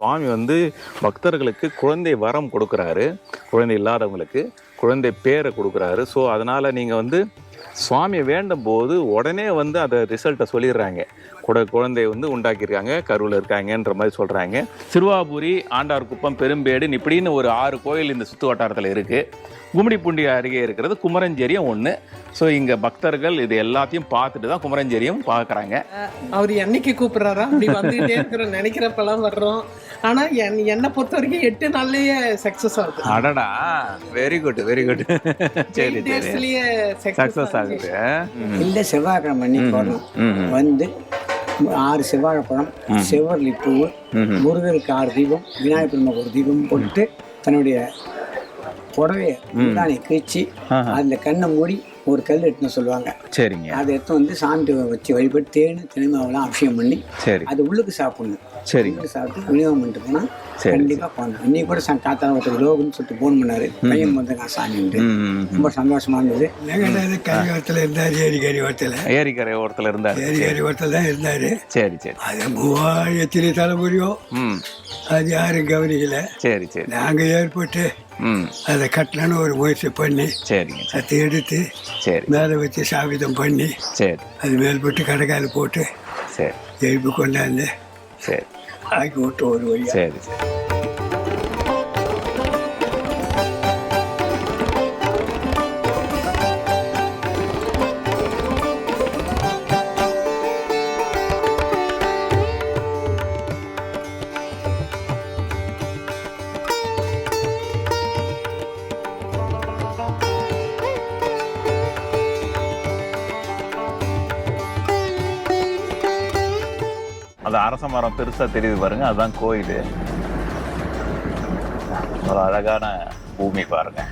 சுவாமி வந்து பக்தர்களுக்கு குழந்தை வரம் கொடுக்குறாரு, குழந்தை இல்லாதவங்களுக்கு குழந்தை பேரை கொடுக்குறாரு. ஸோ அதனால் நீங்கள் வந்து சுவாமியை வேண்டும் போது உடனே வந்து அதை ரிசல்ட்டை சொல்லிடுறாங்க. குழந்தை வந்து உண்டாக்கியிருக்காங்க, கருவில் இருக்காங்கன்ற மாதிரி சொல்கிறாங்க. சிறுவாபுரி, ஆண்டார்குப்பம், பெரும்பேடு இப்படின்னு ஒரு 6 கோயில் இந்த சுற்று வட்டாரத்தில் இருக்குது. கும்மிடிப்பூண்டி அருகே இருக்கிறது குமரஞ்சேரியம் ஒன்று. ஸோ இங்கே பக்தர்கள் இது எல்லாத்தையும் பார்த்துட்டு தான் குமரஞ்சேரியம் பார்க்குறாங்க. அவர் என்னைக்கு கூப்பிட்றாரா அப்படி வந்துகிட்டே இருக்கிறோம், நினைக்கிறப்பெல்லாம் வர்றோம். ஆனால் என்னை பொறுத்த வரைக்கும் 8 நாள்லயே சக்ஸஸ் ஆகுது. அடடா, வெரி குட் வெரி குட். சரி சரி, சக்ஸஸ் ஆகுது. இல்லை செவ்வாய்க்கிழமை அன்னைக்கு வரணும். வந்து 6 செவ்வாழைப்பழம், செவ்வரளி பூ, முருகருக்கு 6 தீபம், விநாயகர் பெருமாள் ஒரு தீபம் போட்டு தன்னுடைய புடவைய முந்தானை கிழிச்சு அதில் கண்ணை மூடி ஒரு கல் எடுத்துன்னு சொல்லுவாங்க. சரிங்க. அதை எடுத்து வந்து சாமிட்டு வச்சு வழிபட்டு தேனு தினமாவெல்லாம் அபிஷேகம் பண்ணி சரி அது உள்ளுக்கு சாப்பிடணும். சரி, சாப்பிட்டு விநியோகம் பண்ணிட்டு போனால் கண்டிப்பாக போகணும். இன்னைக்கு கூட காத்தால ஒருத்தர் லோகம்னு சொல்லிட்டு போன் பண்ணாரு, பையன் வந்தாங்க சாமின்ட்டு. ரொம்ப சந்தோஷமா இருந்தது. கரிவரத்தில் இருந்தார், ஏரிக்கரை ஓரத்தில். ஏரிக்கரை ஓரத்தில் இருந்தார். ஏரிக்கரை ஓரத்தில் தான் இருந்தார். சரி சரி. அது 3000 தலைமுறையும் அது யாரும் கவனிக்கல. சரி சரி. நாங்கள் ஏற்பட்டு அதை கட்டலான்னு ஒரு முயற்சி பண்ணி சரிங்க அதை எடுத்து சரி மேலே வச்சு சாவிதம் பண்ணி சரி அது மேல் போட்டு கடைக்கால் போட்டு சரி எழுப்பு கொண்டாந்து சரி ஆக்கி விட்டு ஒரு வழியா. சரி சரி. அது அரச மரம் பெருசா தெரியுது பாருங்க, அதுதான் கோயில். ஒரு அழகான பூமி பாருங்க.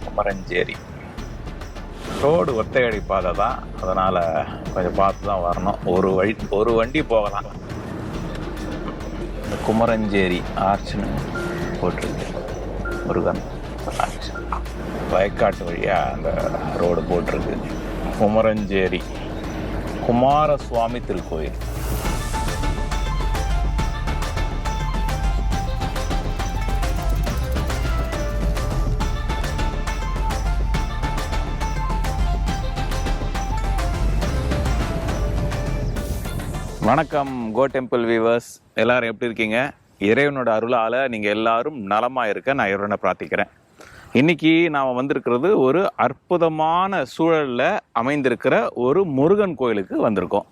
குமரஞ்சேரி ரோடு ஒத்தையடி பாதை தான், அதனால கொஞ்சம் பார்த்து தான் வரணும். ஒரு வண்டி போகலாம். இந்த குமரஞ்சேரி ஆர்ச்சுன்னு போட்டிருக்கு, முருகன் ஆர்ச்சு. வயக்காட்டு வழியா அந்த ரோடு போட்டிருக்கு. குமரஞ்சேரி குமாரசுவாமி திருக்கோயில். வணக்கம் கோ டெம்பிள் வியூவர்ஸ், எல்லாரும் எப்படி இருக்கீங்க? இறைவனோட அருளால் நீங்கள் எல்லாரும் நலமாக இருக்க நான் இறைவனை பிரார்த்திக்கிறேன். இன்னைக்கு நாம் வந்திருக்கிறது ஒரு அற்புதமான சூழலில் அமைந்திருக்கிற ஒரு முருகன் கோயிலுக்கு வந்திருக்கோம்.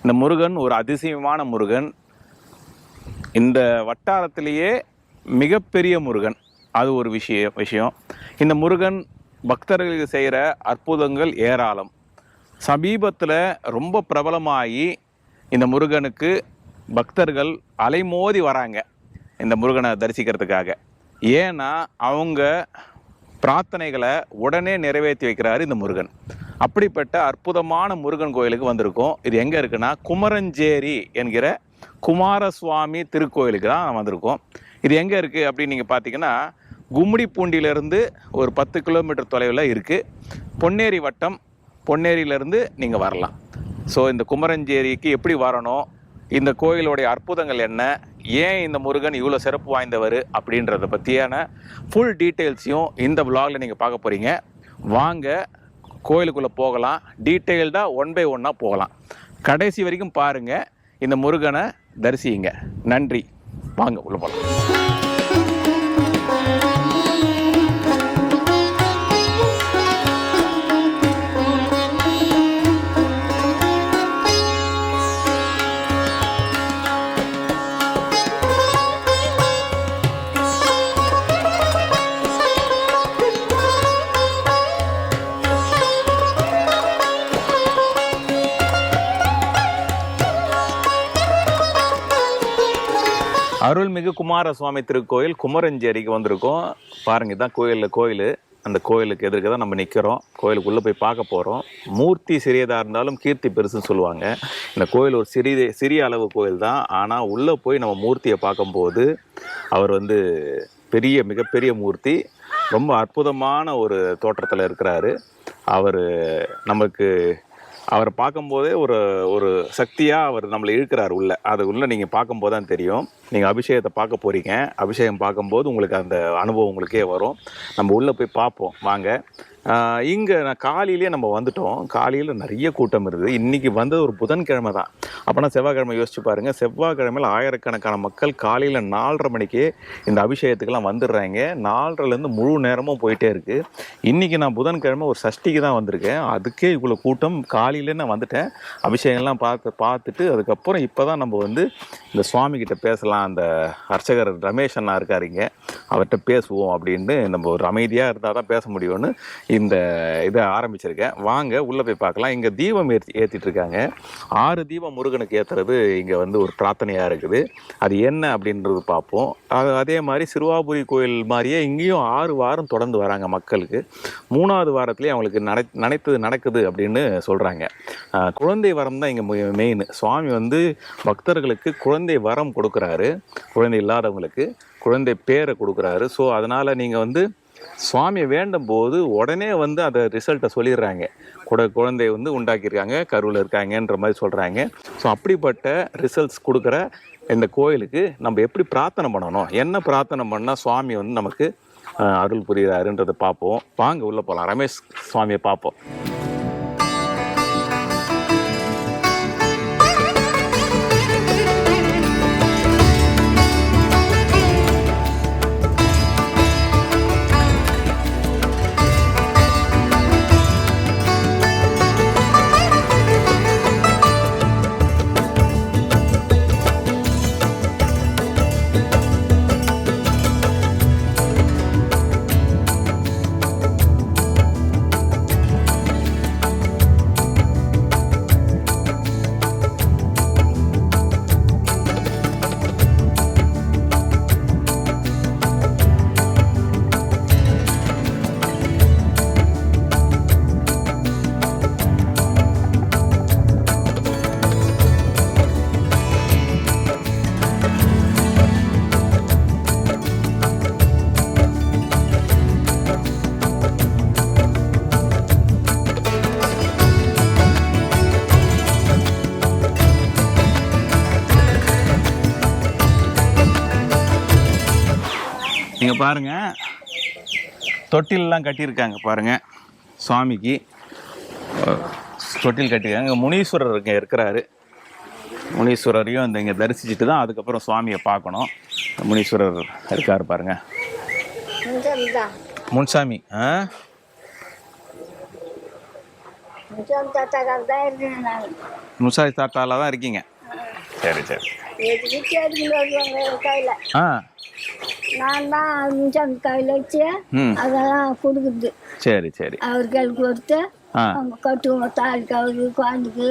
இந்த முருகன் ஒரு அதிசயமான முருகன், இந்த வட்டாரத்திலேயே மிகப்பெரிய முருகன். அது ஒரு விஷயம். இந்த முருகன் பக்தர்களுக்கு செய்கிற அற்புதங்கள் ஏராளம். சமீபத்தில் ரொம்ப பிரபலமாகி இந்த முருகனுக்கு பக்தர்கள் அலைமோதி வராங்க இந்த முருகனை தரிசிக்கிறதுக்காக. ஏன்னா அவங்க பிரார்த்தனைகளை உடனே நிறைவேற்றி வைக்கிறாரு இந்த முருகன். அப்படிப்பட்ட அற்புதமான முருகன் கோயிலுக்கு வந்திருக்கோம். இது எங்கே இருக்குன்னா குமரஞ்சேரி என்கிற குமாரசுவாமி திருக்கோயிலுக்கு தான் வந்திருக்கோம். இது எங்கே இருக்குது அப்படின்னு நீங்கள் பார்த்தீங்கன்னா கும்மிடிப்பூண்டியிலேருந்து ஒரு 10 கிலோமீட்டர் தொலைவில் இருக்குது. பொன்னேரி வட்டம், பொன்னேரியிலேருந்து நீங்கள் வரலாம். ஸோ இந்த குமரஞ்சேரிக்கு எப்படி வரணும், இந்த கோயிலுடைய அற்புதங்கள் என்ன, ஏன் இந்த முருகன் இவ்வளோ சிறப்பு வாய்ந்தவர் அப்படின்றத பற்றியான ஃபுல் டீட்டெயில்ஸையும் இந்த விலாகில் நீங்கள் பார்க்க போகிறீங்க. வாங்க கோயிலுக்குள்ளே போகலாம். டீட்டெயில்டாக 1 by 1 போகலாம். கடைசி வரைக்கும் பாருங்கள், இந்த முருகனை தரிசிங்க. நன்றி. வாங்க உள்ள போகலாம். அருள்மிகு குமாரசுவாமி திருக்கோயில் குமரஞ்சேரிக்கு வந்திருக்கோம். பாருங்க, இதுதான் கோயில். அந்த கோயிலுக்கு எதிர்க்க தான் நம்ம நிற்கிறோம். கோயிலுக்குள்ளே போய் பார்க்க போகிறோம். மூர்த்தி சிறியதாக இருந்தாலும் கீர்த்தி பெருசுன்னு சொல்லுவாங்க. இந்த கோயில் ஒரு சிறிய அளவு கோயில் தான். ஆனால் உள்ளே போய் நம்ம மூர்த்தியை பார்க்கும்போது அவர் வந்து மிகப்பெரிய மூர்த்தி, ரொம்ப அற்புதமான ஒரு தோற்றத்தில் இருக்கிறாரு. அவர் நமக்கு அவரை பார்க்கும்போதே ஒரு ஒரு சக்தியாக அவர் நம்மளை இழுக்கிறார் உள்ள. அது உள்ள நீங்கள் பார்க்கும்போது தான் தெரியும். நீங்கள் அபிஷேகத்தை பார்க்க போகிறீங்க. அபிஷேகம் பார்க்கும்போது உங்களுக்கு அந்த அனுபவம் உங்களுக்கே வரும். நம்ம உள்ளே போய் பார்ப்போம் வாங்க. இங்கே நான் காலையிலேயே நம்ம வந்துட்டோம். காலையில் நிறைய கூட்டம் இருக்குது. இன்றைக்கி வந்தது ஒரு புதன்கிழமை தான். அப்போனா செவ்வாய்க்கிழமை யோசிச்சு பாருங்கள். செவ்வாய்க்கிழமையில் ஆயிரக்கணக்கான மக்கள் காலையில் 4:30 மணிக்கே இந்த அபிஷேகத்துக்கெல்லாம் வந்துடுறாங்க. 4:30லேருந்து முழு நேரமும் போயிட்டே இருக்குது. இன்றைக்கி நான் புதன்கிழமை ஒரு சஷ்டிக்கு தான் வந்திருக்கேன். அதுக்கே இவ்வளோ கூட்டம். காலையிலே நான் வந்துட்டேன். அபிஷேகம்லாம் பார்த்துட்டு அதுக்கப்புறம் இப்போ தான் நம்ம வந்து இந்த சுவாமிகிட்ட பேசலாம். அந்த அர்ச்சகர் ரமேஷ் அண்ணா இருக்காருங்க, அவர்கிட்ட பேசுவோம் அப்படின்னு. நம்ம ஒரு அமைதியாக இருந்தால் தான் பேச முடியும்னு இந்த இதை ஆரம்பிச்சிருக்கேன். வாங்க உள்ளே போய் பார்க்கலாம். இங்கே தீபம் ஏற்றிட்டு இருக்காங்க. 6 தீபம் முருகனுக்கு ஏற்றுறது இங்கே வந்து ஒரு பிரார்த்தனையாக இருக்குது. அது என்ன அப்படின்றது பார்ப்போம். அதே மாதிரி சிறுவாபுரி கோயில் மாதிரியே இங்கேயும் 6 வாரம் தொடர்ந்து வராங்க மக்களுக்கு. 3ஆவது வாரத்துலேயே அவங்களுக்கு நினைத்தது நடக்குது அப்படின்னு சொல்கிறாங்க. குழந்தை வரம் தான் இங்கே மெயின். சுவாமி வந்து பக்தர்களுக்கு குழந்தை வரம் கொடுக்குறாரு. குழந்தை இல்லாதவங்களுக்கு குழந்தை பேரை கொடுக்குறாரு. ஸோ அதனால் நீங்கள் வந்து சுவாமியை வேண்டும் போது உடனே வந்து அதை ரிசல்ட்டை சொல்லிடுறாங்க. குழந்தைய வந்து உண்டாக்கியிருக்காங்க, கருவில் இருக்காங்கன்ற மாதிரி சொல்கிறாங்க. ஸோ அப்படிப்பட்ட ரிசல்ட்ஸ் கொடுக்குற இந்த கோயிலுக்கு நம்ம எப்படி பிரார்த்தனை பண்ணணும், என்ன பிரார்த்தனை பண்ணால் சுவாமி வந்து நமக்கு அருள் புரிகிறாருன்றதை பார்ப்போம். வாங்க உள்ளே போகலாம். ரமேஷ் சுவாமியை பார்ப்போம். நீங்கள் பாருங்கள், தொட்டிலெலாம் கட்டியிருக்காங்க பாருங்கள். சுவாமிக்கு தொட்டில் கட்டியிருக்காங்க. இங்கே முனீஸ்வரர் இங்கே இருக்கிறாரு. முனீஸ்வரரையும் இந்த இங்கே தரிசிச்சுட்டு தான் அதுக்கப்புறம் சுவாமியை பார்க்கணும். முனீஸ்வரர் இருக்கார் பாருங்க. முன்சாமி முன்சாமி தாத்தால தான் இருக்கீங்க. சரி சரி. நான் தான் முன்சாமி கையில் வச்சு அதெல்லாம் கொடுக்குது. சரி சரி. அவருக்கு கொடுத்து அவங்க கட்டுவோம். தாலிக்கு அவருக்கு குழந்தைக்கு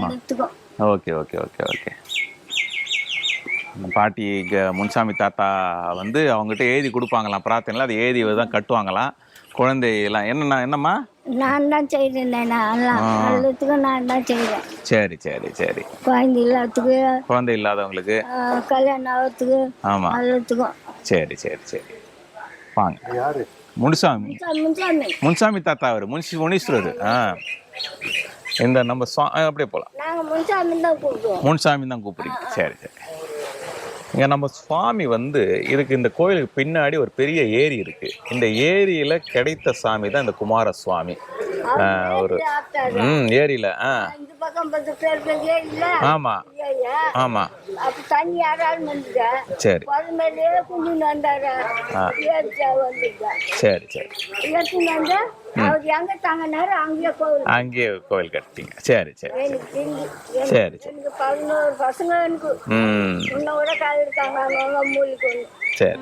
எடுத்துக்கோ. Okay okay okay okay. பாட்டி முன்சாமி தாத்தா வந்து அவங்ககிட்ட எழுதி கொடுப்பாங்களாம் பிரார்த்தனையில். அது எழுதி தான் கட்டுவாங்களாம். குழந்தையெல்லாம் என்னம்மா நான் தான் செய்கிறேன். எல்லாத்துக்கும் நான் தான் செய்கிறேன். சரி சரி சரி. குழந்தை இல்லாததுக்கு, குழந்தை இல்லாதவங்களுக்கு, கல்யாணம் ஆகிறதுக்கு, ஆமாம் எல்லாத்துக்கும். சரி சரி சரி. வாங்க. யாரு? முன்சாமி. முன்சாமி தாத்தா அவர் முனீஸ்வரர். இந்த நம்ம அப்படியே போகலாம். நாங்கள் முன்சாமி தான் கூப்பிடுவோம். முன்சாமி தான் கூப்பிடுறீங்க. சரி சரி. இங்கே நம்ம சுவாமி வந்து இதுக்கு இந்த கோயிலுக்கு பின்னாடி ஒரு பெரிய ஏரி இருக்கு. இந்த ஏரியில கிடைத்த சாமி தான் இந்த குமார சுவாமி. ஒரு ஏரியில ஆமா ஆமா. சரி சரி சரி. அங்கேயே கோவில் கட்டிங்க. சரி சரி சரி சரி. 11 பசங்க எனக்கு. உன்னோட கால் இருக்காங்க. சரி.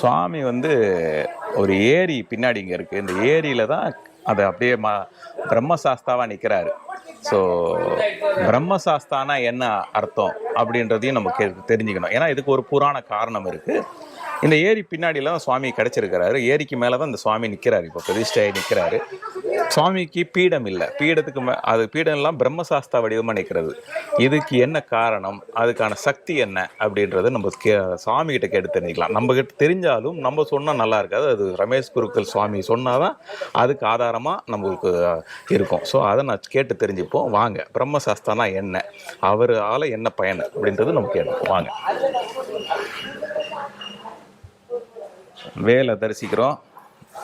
சுவாமி வந்து ஒரு ஏரி பின்னாடி இங்கே இருக்குது. இந்த ஏரியில் தான் அது அப்படியே பிரம்மசாஸ்தாவாக நிற்கிறாரு. ஸோ பிரம்மசாஸ்தானா என்ன அர்த்தம் அப்படின்றதையும் நம்ம தெரிஞ்சுக்கணும். ஏன்னா இதுக்கு ஒரு புராண காரணம் இருக்குது. இந்த ஏரி பின்னாடிலாம் சுவாமி கிடச்சிருக்கிறாரு. ஏரிக்கு மேலே தான் இந்த சுவாமி நிற்கிறாரு. இப்போ பிரதிஷ்டையாகி நிற்கிறாரு. சுவாமிக்கு பீடம் இல்லை. பீடத்துக்கு அது பீடம் எல்லாம் பிரம்மசாஸ்தா வடிவமாக நிற்கிறது. இதுக்கு என்ன காரணம், அதுக்கான சக்தி என்ன அப்படின்றத நம்ம சுவாமி கிட்ட கேட்டு தெரிஞ்சுக்கலாம். நம்ம கிட்ட தெரிஞ்சாலும் நம்ம சொன்னால் நல்லா இருக்காது. அது ரமேஷ் குருக்கள் சுவாமி சொன்னாதான் அதுக்கு ஆதாரமாக நம்மளுக்கு இருக்கும். ஸோ அதை நான் கேட்டு தெரிஞ்சுப்போம். வாங்க, பிரம்மசாஸ்தானா என்ன, அவரால் என்ன பயன் அப்படின்றது நம்ம கேட்போம். வாங்க. வேலை தரிசிக்கிறோம்.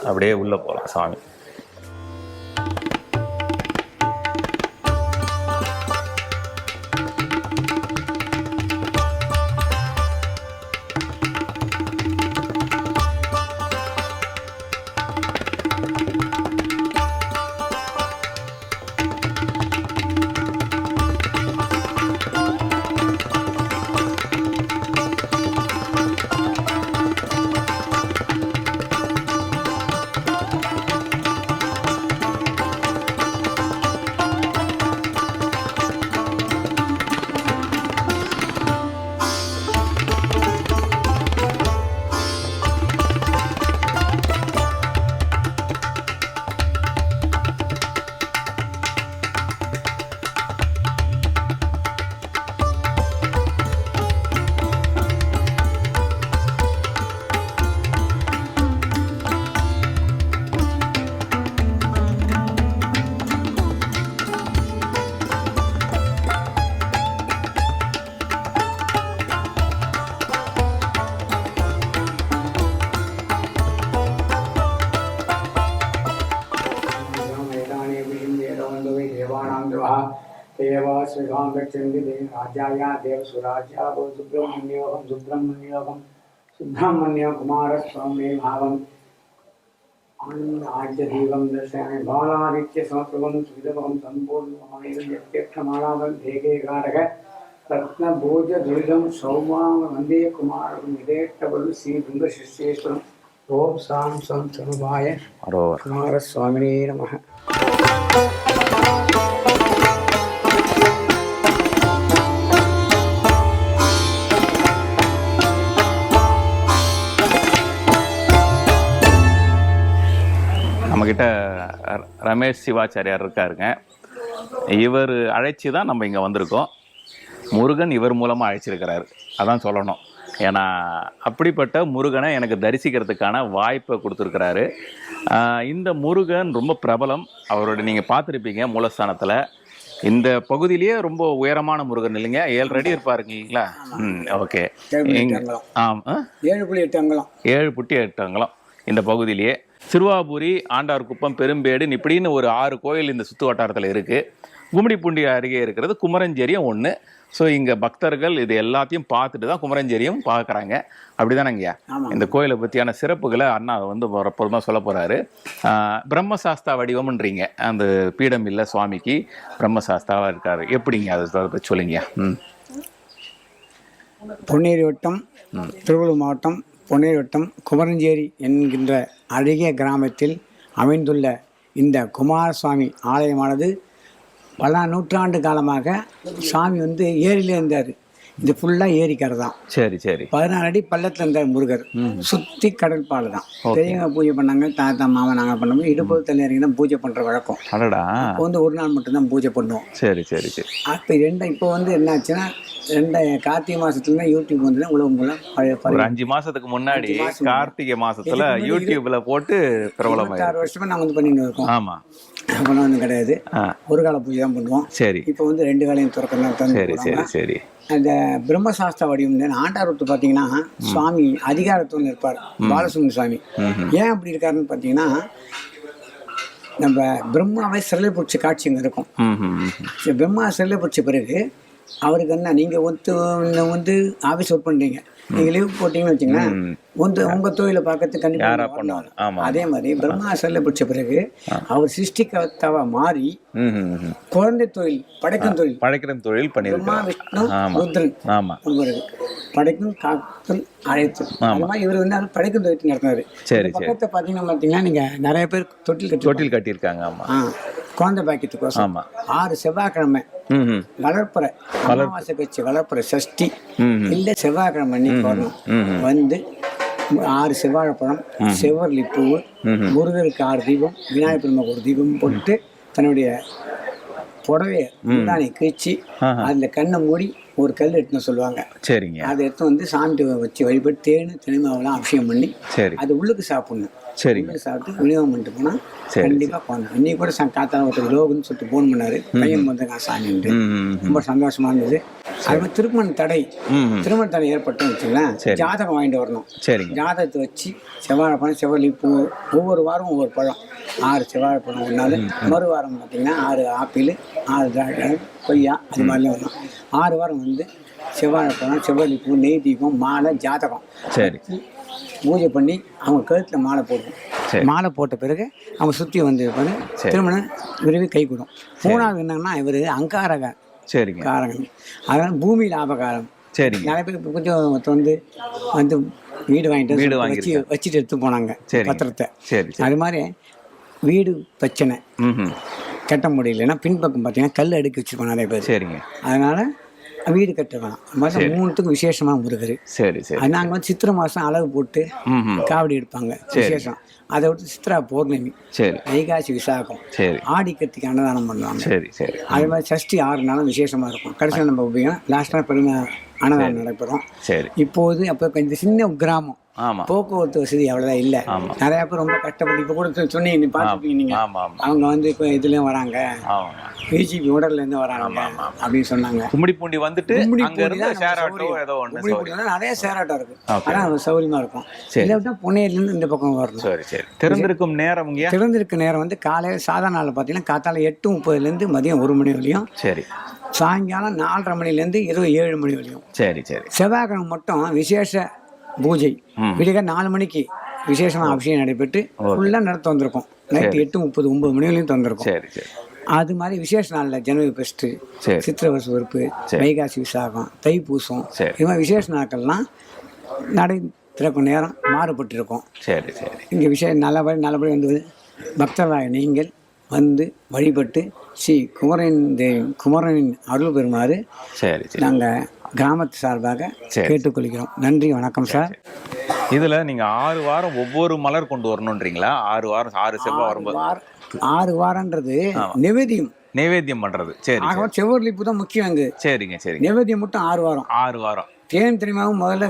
அப்படியே உள்ளே போகலாம் சாமி. देवाश्रीगां गच्छन्ति राजाया देवसुराज्या सुब्रह्मण्योऽहं सुब्रह्मण्योऽहं सुब्रह्मण्यो कुमारस्वामी भावम् आनन्दाद्यदीपं दर्शयामि बालादित्यसमप्रभं सुविधवं सम्पूर्णमाणिक्षमाणावं धेकेकारः रत्नभोजदुर्गं सौमां वन्दे कुमारं विदेट्टबलु श्रीबृन्दशिष्येश्वरम् ॐ सां सं सनुभाय कुमारस्वामिने नमः. நம்மக்கிட்ட ரமேஷ் சிவாச்சாரியார் இருக்காருங்க. இவர் அழைச்சி தான் நம்ம இங்கே வந்திருக்கோம். முருகன் இவர் மூலமாக அழைச்சிருக்கிறாரு, அதான் சொல்லணும். ஏன்னா அப்படிப்பட்ட முருகனை எனக்கு தரிசிக்கிறதுக்கான வாய்ப்பை கொடுத்துருக்கிறாரு. இந்த முருகன் ரொம்ப பிரபலம். அவரோட நீங்கள் பார்த்துருப்பீங்க மூலஸ்தானத்தில். இந்த பகுதியிலேயே ரொம்ப உயரமான முருகன் இல்லைங்க, 7 அடி இருப்பாருங்களா? ஓகே. 7.8 அங்குலம் இந்த பகுதியிலேயே. சிறுவாபுரி, ஆண்டார்குப்பம், பெரும்பேடு இப்படின்னு ஒரு 6 கோயில் இந்த சுற்று வட்டாரத்தில் இருக்குது. கும்மிடிப்பூண்டி அருகே இருக்கிறது குமரஞ்சேரியம் 1. ஸோ இங்கே பக்தர்கள் இது எல்லாத்தையும் பார்த்துட்டு தான் குமரஞ்சேரியும் பார்க்குறாங்க. அப்படி தானேங்கய்யா? இந்த கோயிலை பற்றியான சிறப்புகளை அண்ணா வந்து பொறுமாக சொல்ல போகிறாரு. பிரம்மசாஸ்தா வடிவம்ன்றீங்க, அந்த பீடம் இல்லை சுவாமிக்கு, பிரம்மசாஸ்தாவாக இருக்காரு. எப்படிங்க அதை பற்றி சொல்லுங்கய்யா? பொன்னேரி வட்டம், திருவள்ளூர் மாவட்டம் பொன்னேரி வட்டம் குமரஞ்சேரி என்கின்ற அழகிய கிராமத்தில் அமைந்துள்ள இந்த குமாரசுவாமி ஆலயமானது பல நூற்றாண்டு காலமாக சாமி வந்து ஏரியிலே இருந்தார். இது ஃபுல்லாக ஏரிக்கரை தான். சரி சரி. 16 அடி பள்ளத்தில் இருந்த முருகர், சுற்றி கடல் பால் தான். பெரியவங்க பூஜை பண்ணாங்க, தாத்தா மாமா நாங்கள் பண்ணுவோம். இடுப்பு தலையறிங்க தான் பூஜை பண்ணுற வழக்கம். அப்போ வந்து ஒரு நாள் மட்டும்தான் பூஜை பண்ணுவோம். சரி சரி சரி. அப்போ இப்போ வந்து என்ன ஆச்சுன்னா, கார்த்திகை மாசத்துல யூடியூப் வந்து உலகம் மூலம் ஒரு 5 மாசத்துக்கு முன்னாடி கார்த்திகை மாசத்துல யூடியூப்ல போட்டு பிரபலம். 6 வருஷமா நாங்கள் வந்து பண்ணிட்டு இருக்கோம். ஆமா, அப்பெல்லாம் வந்து கிடையாது, ஒரு கால பூஜை தான் பண்ணுவோம். சரி. இப்போ வந்து 2 காலையும் திறக்கலாம். சரி சரி சரி. அந்த பிரம்மசாஸ்திர வடிவம் ஆண்டாரத்து பார்த்தீங்கன்னா சுவாமி அதிகாரத்துவம் இருப்பார், பாலசுப்ரமணிய சுவாமி. ஏன் அப்படி இருக்காருன்னு பார்த்தீங்கன்னா, நம்ம பிரம்மாவை சிறையில் பிடிச்ச காட்சி அங்கே இருக்கும். பிரம்மா சிறையில் பிடிச்ச பிறகு அவருக்கு என்ன, நீங்கள் வந்து ஆஃபீஸ் ஒர்க் பண்ணுறீங்க, நீங்க லீவ் போட்டீங்கன்னு வச்சுங்களேன், உங்க தொழிலை பார்க்கறதுக்கு கண்டிப்பா யாரா வரணும். பண்ணுவாங்க. ஆமா. அதே மாதிரி பிரம்மா செல்ல பிடிச்ச பிறகு அவர் சிருஷ்டிகர்த்தாவா மாறி ம். குழந்தை தொழில் படைக்கும் தொழில் படைக்கிற தொழில் பிரம்மா பண்ணிருக்காங்க. விஷ்ணு ஆமா. ருத்ரன் ஆமா. ஒருவருக்கு படைக்கும் காத்தல் அழைத்தல் அது மாதிரி இவர் வந்து அது படைக்கும் தொழில் நடத்தினாரு. சரி, பக்கத்தை பார்த்தீங்கன்னா நீங்க நிறைய பேர் தொட்டில் கட்டி தொட்டில் கட்டியிருக்காங்க. ஆமா. குழந்தை பாக்கியத்துக்கோசம் ஆமா. 6 செவ்வாய்க்கிழமை ம். வளர்ப்புற அமாவாசை கட்சி வளர்ப்புற சஷ்டி ம். இல்ல செவ்வாய்க்கிழமை அன்னைக்கு வரணும். வந்து 6 செவ்வாழைப்பழம், செவ்வரளி பூ, முருகருக்கு 6 தீபம், விநாயகர் பெருமாக்கு ஒரு தீபம் போட்டு தன்னுடைய புடவைய முந்தானை கிழிச்சு அதுல கண்ணை மூடி ஒரு கல் எடுத்துன்னு சொல்லுவாங்க. சரிங்க. அதை எடுத்து வந்து சாமிட்டு வச்சு வழிபட்டு தேனு தினைமாவெல்லாம் அபிஷேகம் பண்ணி சரி. அது உள்ளுக்கு சாப்பிடணும். சரிங்க. உள்ளுக்கு சாப்பிட்டு விநியோகம் பண்ணிட்டு போனா கண்டிப்பா போகணும். இன்னைக்கு கூட காத்தால ஒருத்தர் லோகன்னு சொல்லிட்டு போன் பண்ணாரு, பையன் வந்தாங்க சாமின்ட்டு. ரொம்ப சந்தோஷமா இருந்தது. அது மாதிரி திருமண தடை ஏற்பட்டுன்னு வச்சுங்களேன், ஜாதகம் வாங்கிட்டு வரணும். சரிங்க. ஜாதகத்தை வச்சு செவ்வாழைப்பழம், செவ்வரளி பூ, ஒவ்வொரு வாரம் ஒவ்வொரு பழம், 6 செவ்வாழைப்பழம் ஒரு நாள், மறு வாரம் பார்த்தீங்கன்னா 6 ஆப்பிள், 6 திராட்சை, கொய்யா, அது மாதிரிலாம் வரணும். 6 வாரம் வந்து செவ்வாழைப்பழம், செவ்வரளி பூ, நெய் தீபம், மாலை, ஜாதகம் சரி பூஜை பண்ணி அவங்க கழுத்தில் மாலை போடுவோம். மாலை போட்ட பிறகு அவங்க சுற்றி வந்து திருமணம் விரைவி கை கூடும். 3வது என்னன்னா இவர் அங்காரக சரிங்க காரகன், அதனால பூமி லாபகாரம். சரிங்க. நிறைய பேர் இப்போ கொஞ்சம் வந்து வீடு வாங்கிட்டு வச்சுட்டு எடுத்து போனாங்க பத்திரத்தை. சரி. அது மாதிரி வீடு பிரச்சனை கட்ட முடியலன்னா பின்பக்கம் பார்த்தீங்கன்னா கல் அடுக்கி வச்சுருப்பாங்க நிறைய பேர். சரிங்க. அதனால வீடு கட்ட வேணாம். மாதிரி 3த்துக்கும் விசேஷமா முருகர். சரி சரி. அது நாங்கள் வந்து சித்திரை மாதம் அளவு போட்டு காவடி எடுப்பாங்க, விசேஷம். அதை விட்டு சித்ரா பௌர்ணமி, சரி, வைகாசி விசாகம், சரி, ஆடி கத்திக்கு அன்னதானம் பண்ணுவாங்க. சரி சரி. அதே மாதிரி சஷ்டி 6 நாளும் விசேஷமா இருக்கும். கடைசியில் நம்ம லாஸ்ட்டாக பெருமை அன்னதானம் நடைபெறும். சரி. இப்போது அப்போ கொஞ்சம் சின்ன கிராமம், ஆமா, போக்குவரத்து வசதி அவ்வளோதான் இல்லை. நிறைய பேர் ரொம்ப கஷ்டப்பட்டு இப்போ கூட சொன்னீங்க, நீ பார்த்துருப்பீங்க நீங்க, அவங்க வந்து இப்போ இதுலயும் வராங்க, பிஜிபி உடர்லேருந்து வராங்க அப்படின்னு சொன்னாங்க. கும்மிடிப்பூண்டி வந்துட்டு நிறைய ஷேர் ஆட்டோ இருக்கு, அதான் சௌகரியமா இருக்கும். இல்லாட்டா புனேர்லேருந்து இந்த பக்கம் வரணும். சரி சரி. திறந்திருக்கும் நேரம் திறந்திருக்க நேரம் வந்து காலையில் சாதாரண நாளில் பார்த்தீங்கன்னா காத்தால 8:30லேருந்து மதியம் 1 மணி வரையும். சரி. சாயங்காலம் 4:30 மணிலேருந்து இரவு 7 மணி வரையும். சரி சரி. செவ்வாய்க்கிழமை மட்டும் விசேஷ பூஜை விடிக 4 மணிக்கு விசேஷமாக அபிஷேகம் நடைபெற்று ஃபுல்லாக நடத்த வந்திருக்கும். நைட்டு 8:30 9 மணி வரையும் திறந்திருக்கும். சரி சரி. அது மாதிரி விசேஷ நாளில் ஜனவரி 1, சித்திரை வருஷ பொறுப்பு, வைகாசி விசாகம், தைப்பூசம், இது மாதிரி விசேஷ நாட்கள்லாம் நடை திறக்கும் நேரம் மாறுபட்டிருக்கும். சரி சரி. இங்கே விஷயம் நல்லபடி வந்து பக்தராக நீங்கள் வந்து வழிபட்டு ஸ்ரீ குமரனின் அருள் பெறுமாறு நாங்கள் கிராமத்து சார்பாக கேட்டுக்கொள்கிறோம். நன்றி, வணக்கம் சார். இதுல நீங்க 6 வாரம் ஒவ்வொரு மலர் கொண்டு வரணும்ன்றீங்களா? 6 வாரம் 6 செவ்வாய் வரும்போது 6 வாரன்றது நைவேத்தியம் பண்றது. சரி. செவ்வரளி பூ தான் முக்கியம் அங்கு. சரிங்க சரி. நைவேத்தியம் மட்டும் 6 வாரம். தேன் தெரியுமாவும் முதல்ல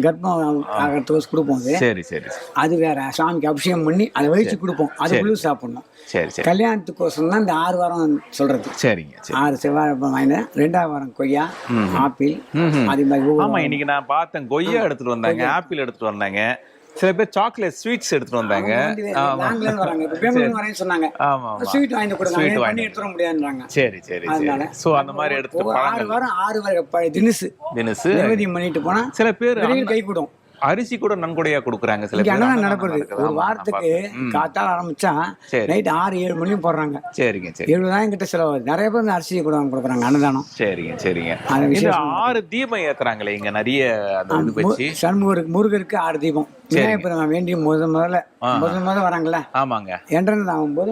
கர்ப்பம் ஆகிறதுக்கு கொடுப்போம். சரி சரி. அது வேற சாமிக்கு அபிஷேகம் பண்ணி அதை வலிச்சு கொடுப்போம், அது உள்ளு சாப்பிடணும். சரி சரி. கல்யாணத்துக்கோசம் தான் இந்த 6 வாரம் சொல்றது. சரிங்க. 6 செவ்வாய் வாங்கினேன். 2வது வாரம் கொய்யா, ஆப்பிள், அது மாதிரி. ஆமா, இன்னைக்கு நான் பார்த்தேன் கொய்யா எடுத்துட்டு வந்தாங்க, ஆப்பிள் எடுத்துட்டு வந்தாங்க, சில பேர் சாக்லேட் ஸ்வீட்ஸ் எடுத்துட்டு வந்தாங்க. சரி சரி. சோ அந்த மாதிரி எடுத்து 6 வாரம் 6 வகை தினுசு நிவேதியம் பண்ணிட்டு போனா சில பேர் கை கூடும். அரிசி கூட நன்கொடையா கொடுக்குறாங்க சில பேர். நடக்குது. ஒரு வாரத்துக்கு காத்தால ஆரம்பிச்சா நைட் 6-7 மணியும் போடுறாங்க. சரிங்க சரி. 70,000 கிட்ட செலவு. நிறைய பேர் அரிசி கூட கொடுக்குறாங்க அன்னதானம். சரிங்க சரிங்க. 6 தீபம் ஏத்துறாங்களே இங்க நிறைய முருகருக்கு 6 தீபம். விநாயகர் பெருமான் வேண்டிய முதல்ல வராங்கல்ல. ஆமாங்க. என்ட்ரன்ஸ் ஆகும்போது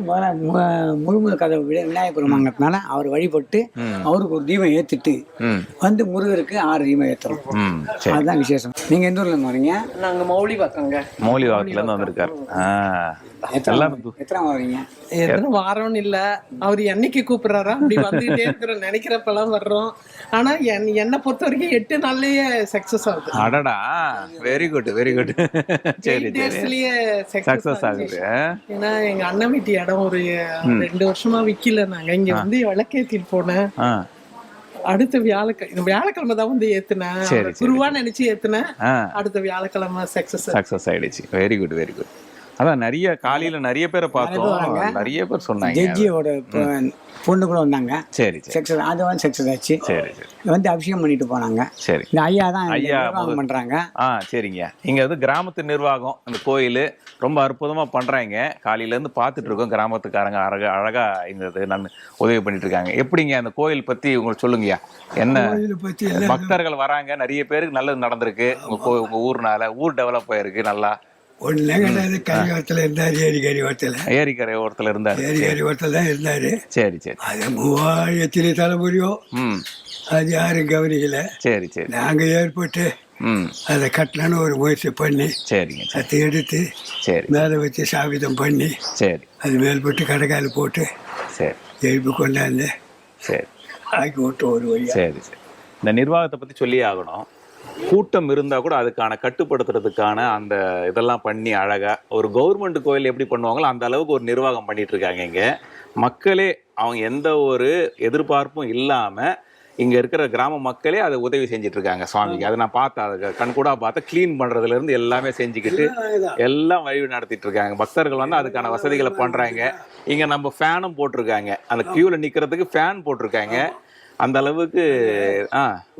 முழு கதை விநாயகர் பெருமாங்கிறதுனால அவர் வழிபட்டு அவருக்கு ஒரு தீபம் ஏத்திட்டு வந்து முருகருக்கு 6 தீபம் ஏத்துறோம். அதுதான் விசேஷம். நீங்க எந்த ஊர்ல இருந்து வரீங்க? நாங்க மௌலிவாக்கங்க. மௌலிவாக்கத்துல இருந்து வந்திருக்காரு. எத்தனை வரீங்க? எத்தனை வாரம்னு இல்ல, அவர் என்னைக்கு கூப்பிடுறாரா அப்படி வந்துட்டே இருக்கிறோம். நினைக்கிறப்பெல்லாம் வர்றோம். ஆனா என்னை பொறுத்த வரைக்கும் 8 நாள்லயே சக்சஸ் ஆகுது. அடடா, வெரி குட் வெரி குட். சரி சரி. சக்சஸ் ஆகுது. ஏன்னா எங்க அண்ணன் வீட்டு இடம் ஒரு 2 வருஷமா விக்கல. நாங்க இங்க வந்து விளக்கேத்திட்டு போனேன். அடுத்த வியாழக்கிழமை தான் வந்து ஏத்துனேன். குருவா நினைச்சு ஏத்துனேன். அடுத்த வியாழக்கிழமை சக்சஸ் ஆயிடுச்சு. Very good very good. அதான் நிறைய காலையில நிறைய பேரை பார்த்தோம், நிறைய பேர் சொன்னாங்க. ஜட்ஜியோட பொண்ணு கூட வந்தாங்க. சரி சரி சக்ஸஸ், அது வந்து சக்ஸஸ் ஆச்சு. சரி சரி வந்து அபிஷேகம் பண்ணிட்டு போனாங்க. சரி. இந்த ஐயா தான் ஐயா நிர்வாகம் பண்றாங்க. சரிங்க. இங்க வந்து கிராமத்து நிர்வாகம், இந்த கோயில் ரொம்ப அற்புதமா பண்றாங்க. காலையில இருந்து பார்த்துட்டு இருக்கோம். கிராமத்துக்காரங்க அழகா இந்த நான் உதவி பண்ணிட்டு இருக்காங்க. எப்படிங்க அந்த கோயில் பத்தி உங்களுக்கு சொல்லுங்கய்யா. என்ன பக்தர்கள் வராங்க, நிறைய பேருக்கு நல்லது நடந்திருக்கு உங்க ஊர்னால, ஊர் டெவலப் ஆயிருக்கு நல்லா. ஒன்றும் கிடையாது. கரிவரத்தில் இருந்தார், ஏரிக்கரை ஓரத்துல இருந்தாரு. ஏரிக்கரை ஓரத்தில் தான் இருந்தார். சரி சரி. அது 3000 தலைமுறையோ அது யாரும் கவனிக்கல. சரி சரி. நாங்கள் ஏற்பட்டு அதை கட்டலான்னு ஒரு முயற்சி பண்ணி சரிங்க அதை எடுத்து சரி மேலே வச்சு சாபிதம் பண்ணி சரி அது மேல்பட்டு கடைக்கால் போட்டு சரி எழுப்பி கொண்டாந்து சரி ஆக்கி விட்டு ஒரு வழி. சரி சரி. இந்த நிர்வாகத்தை பற்றி சொல்லியே ஆகணும். கூட்டம் இருந்தால் கூட அதுக்கான கட்டுப்படுத்துறதுக்கான அந்த இதெல்லாம் பண்ணி அழகா ஒரு கவர்மெண்ட் கோயில் எப்படி பண்ணுவாங்களோ அந்த அளவுக்கு ஒரு நிர்வாகம் பண்ணிட்டு இருக்காங்க. இங்கே மக்களே அவங்க எந்த ஒரு எதிர்பார்ப்பும் இல்லாமல் இங்கே இருக்கிற கிராம மக்களே அதை உதவி செஞ்சுட்டு இருக்காங்க சுவாமிக்கு. அதை நான் பார்த்தேன், அதை கண்கூடா பார்த்தேன். க்ளீன் பண்ணுறதுலேருந்து எல்லாமே செஞ்சுக்கிட்டு எல்லாம் வழி நடத்திட்டு இருக்காங்க. பக்தர்கள் வந்து அதுக்கான வசதிகளை பண்ணுறாங்க. இங்கே நம்ம ஃபேனும் போட்டிருக்காங்க, அந்த க்யூவில் நிற்கிறதுக்கு ஃபேன் போட்டிருக்காங்க. அந்த அளவுக்கு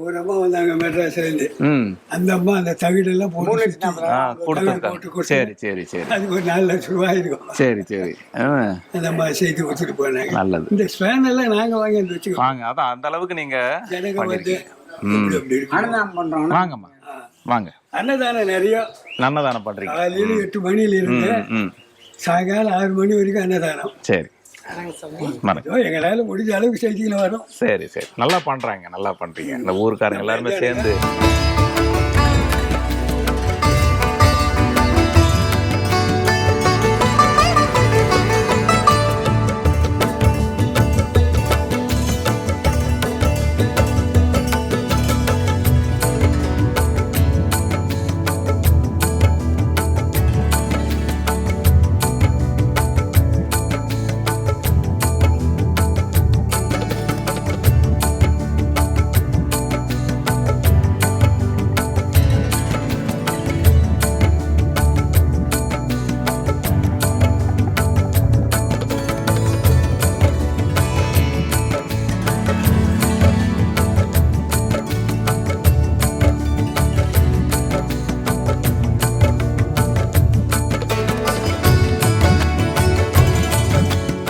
ஒரு அம்மா வந்தாங்க மெட்ராஸ்லேருந்து. அந்த அம்மா அந்த தகுடெல்லாம் கொடுத்துருக்காங்க. சரி சரி சரி. அதுக்கு ஒரு 4 லட்சம் ரூபாய் இருக்கும். சரி சரி. அந்த அம்மா செய்து கொடுத்துட்டு போனாங்க. நல்லது. இந்த ஸ்பேன் எல்லாம் நாங்கள் வாங்கி வந்து வச்சுக்கோங்க. வாங்க, அதான் அந்த அளவுக்கு நீங்க ஜனங்க வந்து அன்னதானம் பண்றோம். வாங்கம்மா வாங்க. அன்னதானம் நிறைய அன்னதானம் பண்றீங்க. காலையில 8 மணியில இருந்து சாயங்காலம் 6 மணி வரைக்கும் அன்னதானம். சரி. எங்களால முடிஞ்ச அளவுக்கு செய்திகள் வரும். சரி சரி. நல்லா பண்றாங்க, நல்லா பண்றீங்க. இந்த ஊருக்காரங்க எல்லாருமே சேர்ந்து.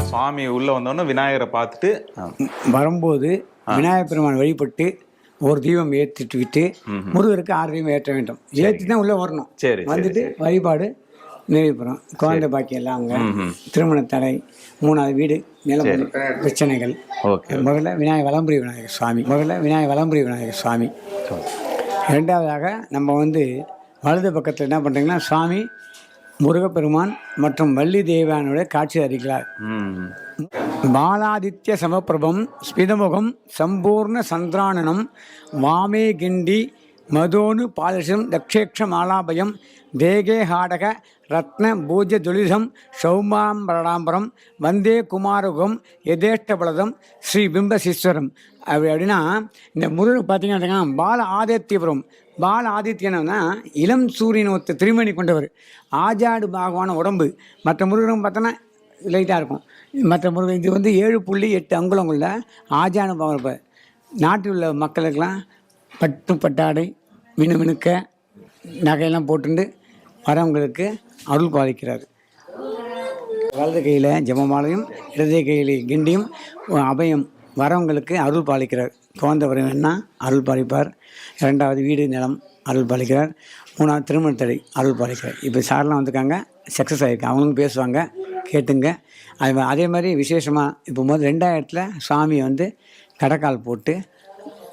சாமி உள்ள வந்தோன்னு விநாயகரை பார்த்துட்டு வரும்போது விநாயகர் பெருமான் வழிபட்டு ஒரு தீபம் ஏற்றிட்டு விட்டு முருகருக்கு 6 தீபம் ஏற்ற வேண்டும். ஏற்றி தான் உள்ளே வரணும். சரி. வந்துட்டு வழிபாடு நிறைவேறும். குழந்தை பாக்கியம் எல்லாம் அவங்க திருமண தடை, 3வது வீடு நிலம் பிரச்சனைகள். முதல்ல விநாயகர் வலம்புரி விநாயகர் சுவாமி. 2வதாக நம்ம வந்து வலது பக்கத்தில் என்ன பண்ணுறீங்கன்னா சுவாமி முருகப்பெருமான் மற்றும் வள்ளி தேவானுடைய காட்சி அறிகிறார். பாலாதித்ய சமப்பிரபம் ஸ்மிதமுகம் சம்பூர்ண சந்திரானனம் வாமே கிண்டி மதோனு பாலசம் தக்ஷேக்ஷ மாலாபயம் தேகே ஹாடக ரத்ன பூஜ துலிதம் சௌமாம்பரடாம்பரம் வந்தே குமாரகம் யதேஷ்டபலதம் ஸ்ரீ பிம்பசீஸ்வரம். அப்படின்னா இந்த முருகன் பார்த்தீங்கன்னா பால ஆதித்யபுரம். பால ஆதித்யனா இளம் சூரியன் ஒத்த திருமணி கொண்டவர், ஆஜாடு பாகவான உடம்பு. மற்ற முருகன் பார்த்தோன்னா லைட்டாக இருக்கும். மற்ற முருகன் இது வந்து 7.8 அங்குலங்குள்ள ஆஜாடு பாகம். நாட்டில் உள்ள மக்களுக்கெல்லாம் பட்டு பட்டாடை மினுமினுக்க நகையெல்லாம் போட்டுண்டு வரவங்களுக்கு அருள் பாலிக்கிறார். வலது கையில் ஜெபமாலையும் இடது கையில் கிண்டியும் அபயம் வரவங்களுக்கு அருள் பாலிக்கிறார். குழந்தை வரவேன்னா அருள் பாலிப்பார். 2வது வீடு நிலம் அருள் பாலிக்கிறார். 3வது திருமண தடை அருள் பாலிக்கிறார். இப்போ சார்லாம் வந்துருக்காங்க, சக்ஸஸ் ஆகிருக்கு. அவங்களும் பேசுவாங்க, கேட்டுங்க. அதே மாதிரி விசேஷமாக இப்போ 2000 சாமி வந்து கடைக்கால் போட்டு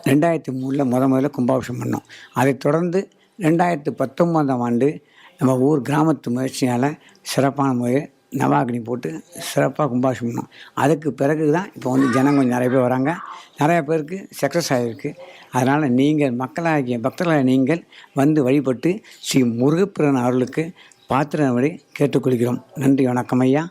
2003 முதல்ல கும்பாபிஷேகம் பண்ணோம். அதை தொடர்ந்து 2019ஆம் ஆண்டு நம்ம ஊர் கிராமத்து முயற்சியால் சிறப்பான முறையில் நவாகினி போட்டு சிறப்பாக கும்பாபிஷேகம் பண்ணோம். அதுக்கு பிறகு தான் இப்போ வந்து ஜனங்க கொஞ்சம் நிறைய பேர் வராங்க, நிறைய பேருக்கு சக்ஸஸ் ஆகிருக்கு. அதனால் நீங்கள் மக்களாகிய பக்தர்களாக நீங்கள் வந்து வழிபட்டு ஸ்ரீ முருகப்பிரன் அருளுக்கு பாத்திரபடி கேட்டுக்கொள்கிறோம். நன்றி, வணக்கம் ஐயா.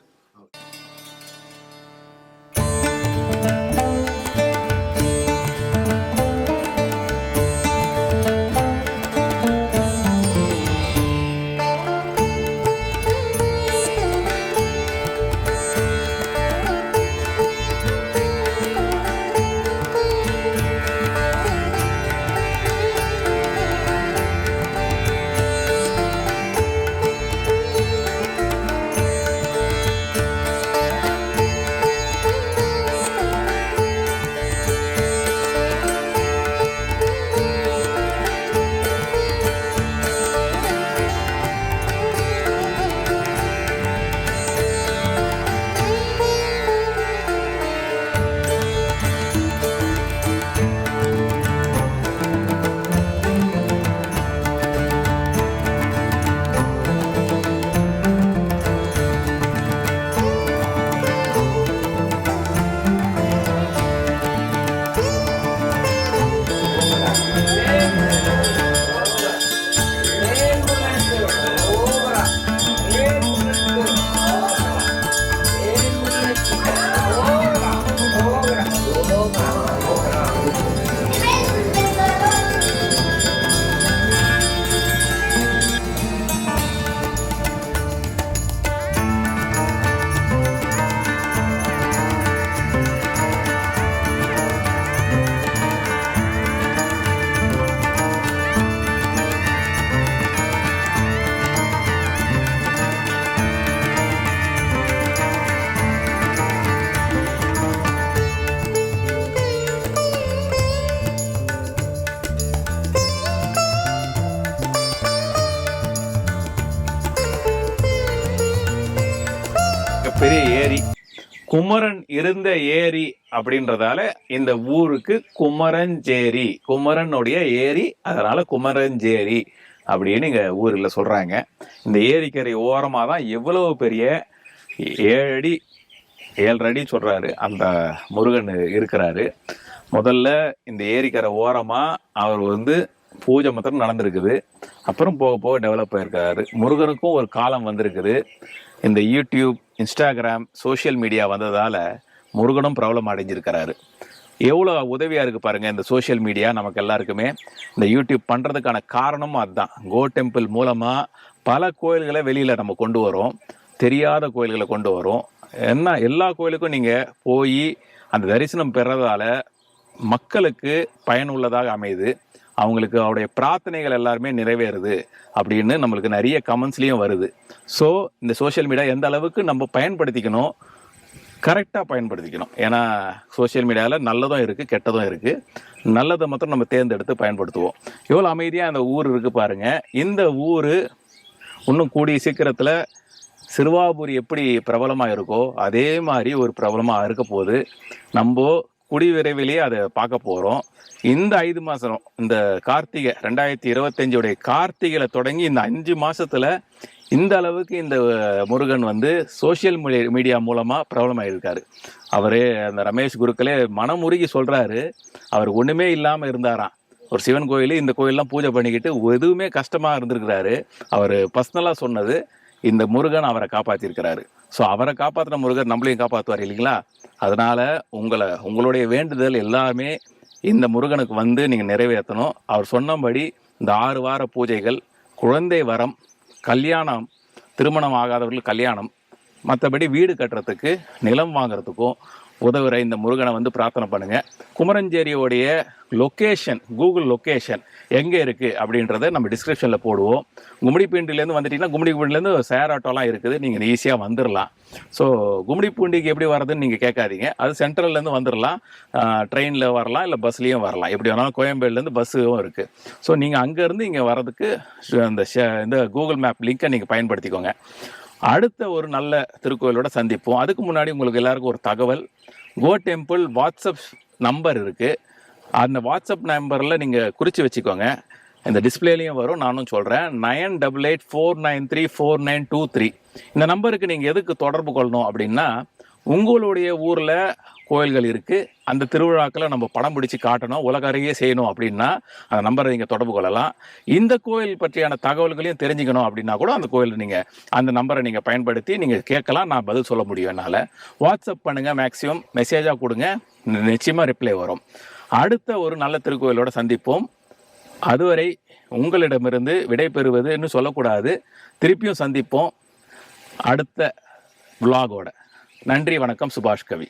பெரிய ஏரி. குமரன் இருந்த ஏரி அப்படின்றதால இந்த ஊருக்கு குமரஞ்சேரி, குமரனுடைய ஏரி, அதனால குமரஞ்சேரி அப்படின்னு இங்க ஊர்ல சொல்றாங்க. இந்த ஏரிக்கரை ஓரமா தான் எவ்வளவு பெரிய 7 அடி 7.5 அடி சொல்றாரு அந்த முருகன் இருக்கிறாரு. முதல்ல இந்த ஏரிக்கரை ஓரமா அவர் வந்து பூஜை மாத்திரம் நடந்திருக்குது. அப்புறம் போக போக டெவலப் ஆயிருக்காரு. முருகனுக்கும் ஒரு காலம் வந்திருக்குது. இந்த யூடியூப், இன்ஸ்டாகிராம், சோஷியல் மீடியா வந்ததால முருகனும் பிரபலம் அடைஞ்சிருக்கிறாரு. எவ்வளோ உதவியாக இருக்குது பாருங்கள் இந்த சோஷியல் மீடியா நமக்கு எல்லாருக்குமே. இந்த யூடியூப் பண்ணுறதுக்கான காரணமும் அதுதான். கோ டெம்பிள் மூலமாக பல கோயில்களை வெளியில் நம்ம கொண்டு வரோம், தெரியாத கோயில்களை கொண்டு வரோம். என்ன எல்லா கோயிலுக்கும் நீங்கள் போய் அந்த தரிசனம் பெறதால மக்களுக்கு பயனுள்ளதாக அமையுது. அவங்களுக்கு அவருடைய பிரார்த்தனைகள் எல்லாருமே நிறைவேறுது அப்படின்னு நம்மளுக்கு நிறைய கமெண்ட்ஸ்லேயும் வருது. ஸோ இந்த சோஷியல் மீடியா எந்த அளவுக்கு நம்ம பயன்படுத்திக்கணும், கரெக்டாக பயன்படுத்திக்கணும். ஏன்னா சோஷியல் மீடியாவில் நல்லதும் இருக்குது, கெட்டதும் இருக்குது. நல்லதை மாத்திரம் நம்ம தேர்ந்தெடுத்து பயன்படுத்துவோம். எவ்வளோ அமைதியாக அந்த ஊர் இருக்குது பாருங்கள். இந்த ஊர் இன்னும் கூடிய சீக்கிரத்தில் சிறுவாபுரி எப்படி பிரபலமாக இருக்கோ அதே மாதிரி ஒரு பிரபலமாக இருக்க போகுது. நம்ம கூடிய விரைவிலேயே அதை பார்க்க போகிறோம். இந்த 5 மாதம், இந்த கார்த்திகை 2025 கார்த்திகையில் தொடங்கி இந்த 5 மாதத்தில் இந்த அளவுக்கு இந்த முருகன் வந்து சோஷியல் மீடியா மூலமாக பிரபலமாயிருக்காரு. அவரே அந்த ரமேஷ் குருக்களே மனமுருகி சொல்கிறாரு, அவர் ஒன்றுமே இல்லாமல் இருந்தாராம். ஒரு சிவன் கோயில், இந்த கோயிலெலாம் பூஜை பண்ணிக்கிட்டு எதுவுமே கஷ்டமாக இருந்திருக்கிறாரு. அவர் பர்சனலாக சொன்னது, இந்த முருகன் அவரை காப்பாற்றிருக்கிறாரு. ஸோ அவரை காப்பாற்றின முருகன் நம்மளையும் காப்பாற்றுவார் இல்லைங்களா? அதனால் உங்களுடைய வேண்டுதல் எல்லாமே இந்த முருகனுக்கு வந்து நீங்கள் நிறைவேற்றணும். அவர் சொன்னபடி இந்த 6 வார பூஜைகள், குழந்தை வரம், கல்யாணம், திருமணம் ஆகாதவர்கள் கல்யாணம், மற்றபடி வீடு கட்டுறதுக்கு, நிலம் வாங்குறதுக்கும் உதவுற இந்த முருகனை வந்து பிரார்த்தனை பண்ணுங்கள். குமரஞ்சேரியோடைய லொக்கேஷன், கூகுள் லொக்கேஷன் எங்கே இருக்குது அப்படின்றத நம்ம டிஸ்கிரிப்ஷனில் போடுவோம். கும்மிடிப்பூண்டிலேருந்து வந்துட்டிங்கன்னா கும்மிடிப்பூண்டிலேருந்து ஷேர் ஆட்டோலாம் இருக்குது, நீங்கள் ஈஸியாக வந்துடலாம். ஸோ கும்மிடிப்பூண்டிக்கு எப்படி வர்றதுன்னு நீங்கள் கேட்காதீங்க. அது சென்ட்ரல்லேருந்து வந்துடலாம், ட்ரெயினில் வரலாம், இல்லை பஸ்லேயும் வரலாம். எப்படி வேணாலும் கோயம்பேடுலேருந்து பஸ்ஸும் இருக்குது. ஸோ நீங்கள் அங்கேருந்து இங்கே வர்றதுக்கு இந்த கூகுள் மேப் லிங்க்கை நீங்கள் பயன்படுத்திக்கோங்க. அடுத்த ஒரு நல்ல திருக்கோயிலோட சந்திப்போம். அதுக்கு முன்னாடி உங்களுக்கு எல்லாருக்கும் ஒரு தகவல். கோ டெம்பிள் வாட்ஸ்அப் நம்பர் இருக்குது. அந்த வாட்ஸ்அப் நம்பரில் நீங்கள் குறித்து வச்சுக்கோங்க. இந்த டிஸ்பிளேலையும் வரும், நானும் சொல்கிறேன். 9884934923. இந்த நம்பருக்கு நீங்கள் எதுக்கு தொடர்பு கொள்ளணும் அப்படின்னா, உங்களுடைய ஊரில் கோயில்கள் இருக்குது, அந்த திருவிழாக்களை நம்ம படம் பிடிச்சி காட்டணும், உலக அறியே செய்யணும் அப்படின்னா அந்த நம்பரை நீங்கள் தொடர்பு கொள்ளலாம். இந்த கோயில் பற்றியான தகவல்களையும் தெரிஞ்சுக்கணும் அப்படின்னா கூட அந்த கோயில் நீங்கள் அந்த நம்பரை நீங்கள் பயன்படுத்தி நீங்கள் கேட்கலாம். நான் பதில் சொல்ல முடியும் என்னால். வாட்ஸ்அப் பண்ணுங்கள், மேக்ஸிமம் மெசேஜாக கொடுங்க, நிச்சயமாக ரிப்ளை வரும். அடுத்த ஒரு நல்ல திருக்கோயிலோட சந்திப்போம். அதுவரை உங்களிடமிருந்து விடை பெறுவதுன்னு சொல்லக்கூடாது, திருப்பியும் சந்திப்போம் அடுத்த விலாகோட. நன்றி, வணக்கம். சுபாஷ் கவி.